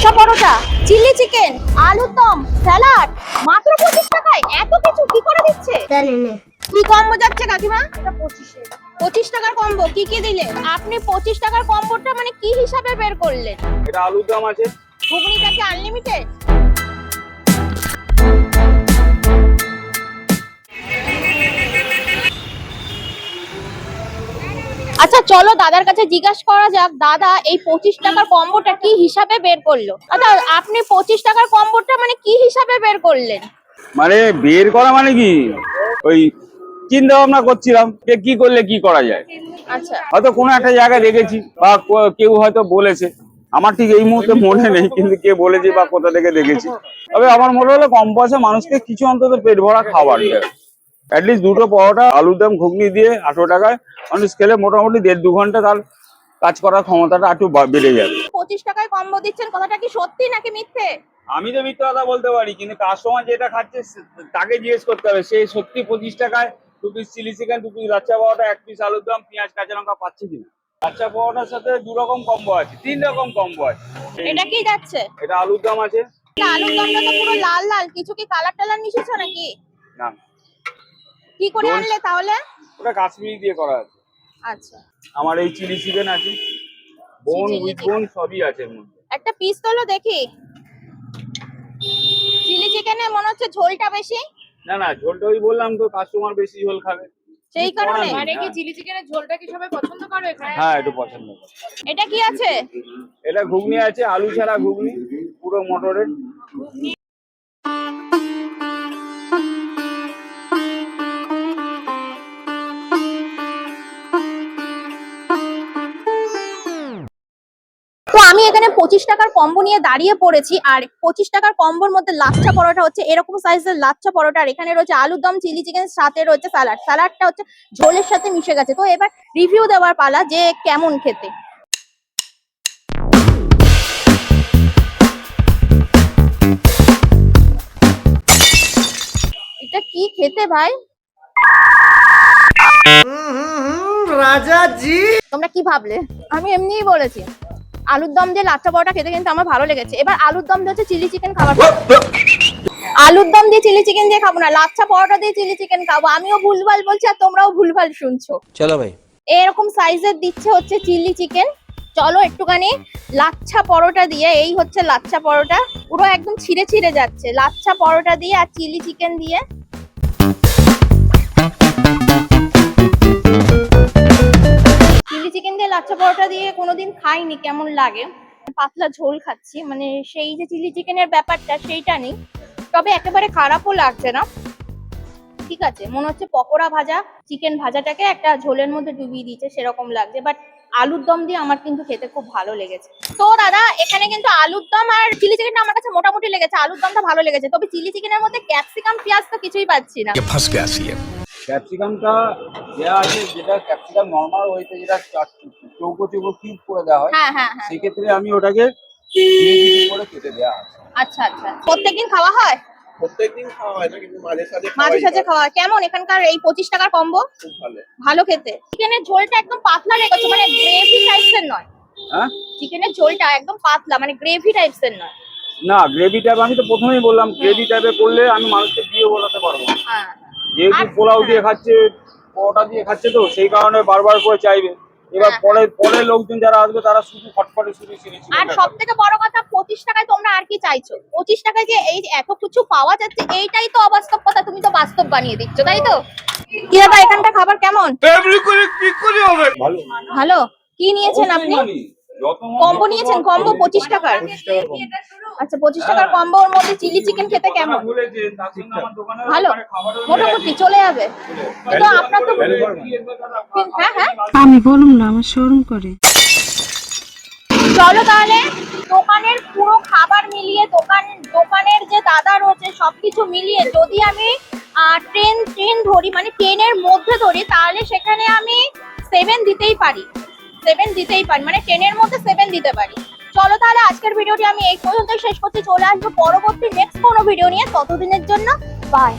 Lachha paratha, chilli chicken, আলুর দম, salad মাত্র 25 টাকায়। এত কিছু কি করে দিচ্ছে? জানি না। কি কম্বো যাচ্ছে কাকিমা? এটা 25 টাকার কম্বো। কি কি দিলে আপনি? 25 টাকার কম্বোটা মানে কি হিসাবে বের করলেন? এটা আলুর দম আছে, ঘুগনিটা কি আনলিমিটেড? আচ্ছা চলো দাদার কাছে জিজ্ঞাসা করা যাক, দাদা এই 25 টাকার কম্বোটা কি হিসাবে বের করলো? আচ্ছা আপনি 25 টাকার কম্বোটা মানে কি হিসাবে বের করলেন? মানে বের করা মানে কি, ওই চিন্তা ভাবনা করছিলাম যে কি করলে কি করা যায়। আচ্ছা হয়তো কোনো একটা জায়গায় দেখেছি বা কেউ হয়তো বলেছে, আমার ঠিক এই মুহূর্তে মনে নেই, কিন্তু কে বলেছে বা কোথা থেকে দেখেছি। তবে আমার মনে হলো কম পয়সা মানুষকে কিছু অন্তত পেট ভরা খাবার দেয়। অ্যাটলিস্ট দুটো পরোটা আলুর দম ঘুগনি দিয়ে 18 টাকায় মানুষ খেলে মোটামুটি 1.5-2 ঘন্টা তার কাজ করার ক্ষমতাটা একটু বেড়ে যাবে। 25 টাকায় কম্বো দিচ্ছেন, কথাটা কি সত্যি নাকি মিথ্যে? আমি তো মিথ্যে কথা বলতে পারি, কিন্তু কাস্টমার যেটা খাচ্ছে তাকে জিজ্ঞেস করতে হবে সে সত্যি 25 টাকায় 2 piece chilli chicken, 2 piece lachha paratha, 1 piece আলুর দম, পেঁয়াজ কাঁচা লঙ্কা পাচ্ছে কিনা। লাচ্ছা পরোটার সাথে 2 রকম কম্বো আছে, 3 রকম কম্বো আছে। এটা কি যাচ্ছে? এটা আলুর দম আছে। এটা আলুর দমটা তো পুরো লাল লাল, কিছু কি কালার টালার মিশেছো নাকি? না, কি করে আনলে তাহলে? ওটা কাশ্মীরি দিয়ে করা আছে। আচ্ছা আমার এই চিলি চিকেন আছে, বোন চিলি উইথ চিকেন। বোন সবই আছে এর মধ্যে। একটা পিস তোলো দেখি। চিলি চিকেনে মনে হচ্ছে ঝোলটা বেশি। না না, ঝোলটা ওই বললাম তো, কাস্টমার বেশি ঝোল খাবে সেই কারণে। মানে মানে কি চিলি চিকেনের ঝোলটা কি সবাই পছন্দ করে এখানে? হ্যাঁ, একটু পছন্দ করে। এটা কি আছে? এটা ঘুগনি আছে, আলু ছাড়া ঘুগনি, পুরো মটরের। তো আমি এখানে 25 টাকার কম্বো নিয়ে দাঁড়িয়ে পড়েছি, আর 25 টাকার কম্বোর মধ্যে লাচ্ছা পরোটা হচ্ছে এরকম সাইজের লাচ্ছা পরোটা, আর এখানে রয়েছে আলুর দম, চিলি চিকেন, সাথে রয়েছে স্যালাড। স্যালাডটা হচ্ছে ঝোলের সাথে মিশে গেছে। তো এবার রিভিউ দেওয়ার পালা যে কেমন খেতে। এটা কি খেতে ভাই? রাজা জি। তোমরা কি ভাবলে? আমি এমনিই বলেছি। আলুর দম দিয়ে লাচ্ছা পরোটা খেতে কিন্তু আমার ভালো লেগেছে। এবার আলুর দম দিয়ে হচ্ছে চিলি চিকেন খাবার। আলুর দম দিয়ে চিলি চিকেন দিয়ে খাবো না, লাচ্ছা পরোটা দিয়ে চিলি চিকেন খাবো। আমিও ভুলভাল বলছি আর তোমরাও ভুলভাল শুনছো। চলো ভাই, এরকম সাইজের দিচ্ছে হচ্ছে চিলি চিকেন। চলো একটুখানি লাচ্ছা পরোটা দিয়ে, এই হচ্ছে লাচ্ছা পরোটা, পুরো একদম ছিঁড়ে ছিঁড়ে যাচ্ছে। লাচ্ছা পরোটা দিয়ে আর চিলি চিকেন দিয়ে। চিলি চিকেন দিয়ে লাচ্ছা পরোটা দিয়ে কোনোদিন খাইনি, কেমন লাগে। পাতলা ঝোল খাচ্ছি, মানে সেই যে চিলি চিকেনের ব্যাপারটা সেইটা নেই। তবে একেবারে খারাপও লাগছে না, ঠিক আছে। মনে হচ্ছে পকোড়া ভাজা চিকেন ভাজাটাকে একটা ঝোলের মধ্যে ডুবিয়ে দিয়েছে সেরকম লাগছে। বাট আলুর দম দিয়ে আমার কিন্তু খেতে খুব ভালো লেগেছে। তো দাদা এখানে কিন্তু আলুর দম আর চিলি চিকেনটা আমার কাছে মোটামুটি লেগেছে, আলুর দমটা ভালো লেগেছে। তবে চিলি চিকেনের মধ্যে ক্যাপসিকাম পেঁয়াজ তো কিছুই পাচ্ছি না। ক্যাপসিকামটা দেওয়া আছে, যেটা ক্যাপসিকাম নর্মাল হইতে যেটা চৌকো চৌকো কিউব করে দেওয়া হয়, হ্যাঁ হ্যাঁ হ্যাঁ। সেক্ষেত্রে আমি ওটাকে চিলি করে কেটে দেওয়া আছে। আচ্ছা আচ্ছা, প্রত্যেকদিন খাওয়া হয়? প্রত্যেকদিন খাওয়া হয় না, কিন্তু মাঝে সাঝে মাঝে সাঝে খাওয়া হয়। কেমন এখানকার এই 25 টাকার কম্বো? খুব ভালো। ভালো খেতে। চিকেনের ঝোলটা একদম পাতলা রেখেছো, মানে গ্রেভি টাইপসের নয়। হ্যাঁ, চিকেনের ঝোলটা একদম পাতলা, মানে গ্রেভি টাইপসের নয়। না গ্রেভি টাইপ, আমি তো প্রথমেই বললাম গ্রেভি টাইপে করলে আমি মানুষকে দিয়ে বলাতে পারবো না। হ্যাঁ যেহেতু পোলাও দিয়ে খাচ্ছে, পরোটা দিয়ে খাচ্ছে, তো সেই কারণে বারবার করে চাইবে। এবার পরে লোকজন যারা আসবে তারা শুধু ফটফটে শুধু চিলি আর চিকেন সব থেকে বড় কথা 25 টাকায় তোমরা আর কি চাইছো? 25 টাকায় যে এই এত কিছু পাওয়া যাচ্ছে, এইটাই তো অবাস্তব কথা। তুমি তো বাস্তব বানিয়ে দিচ্ছ, তাই তো? কি দাদা এখানটা খাবার কেমন? ভালো। ভালো। কি নিয়েছেন আপনি? কম্বো নিয়েছেন? কম্বো 25 টাকার। আচ্ছা 25 টাকার কম্বোর মধ্যে চিলি চিকেন খেতে কেমন? ভালো, মোটামুটি চলে যাবে। কিন্তু আপনার তো হ্যাঁ হ্যাঁ আমি বলুম না, আমার শোরুম করে। চলো তাহলে দোকানের পুরো খাবার মিলিয়ে, দোকানের যে দাদা রয়েছে সবকিছু মিলিয়ে যদি আমি ট্রেন ধরি, মানে ট্রেনের মধ্যে ধরি, তাহলে সেখানে আমি 7 দিতেই পারি। 7 দিতেই পারি, মানে ট্রেনের মধ্যে 7 দিতে পারি। চলো তাহলে আজকের ভিডিওটি আমি এই পর্যন্তই শেষ করছি। চলে আসবো পরবর্তী নেক্সট কোনো ভিডিও নিয়ে। ততদিনের জন্য বাই।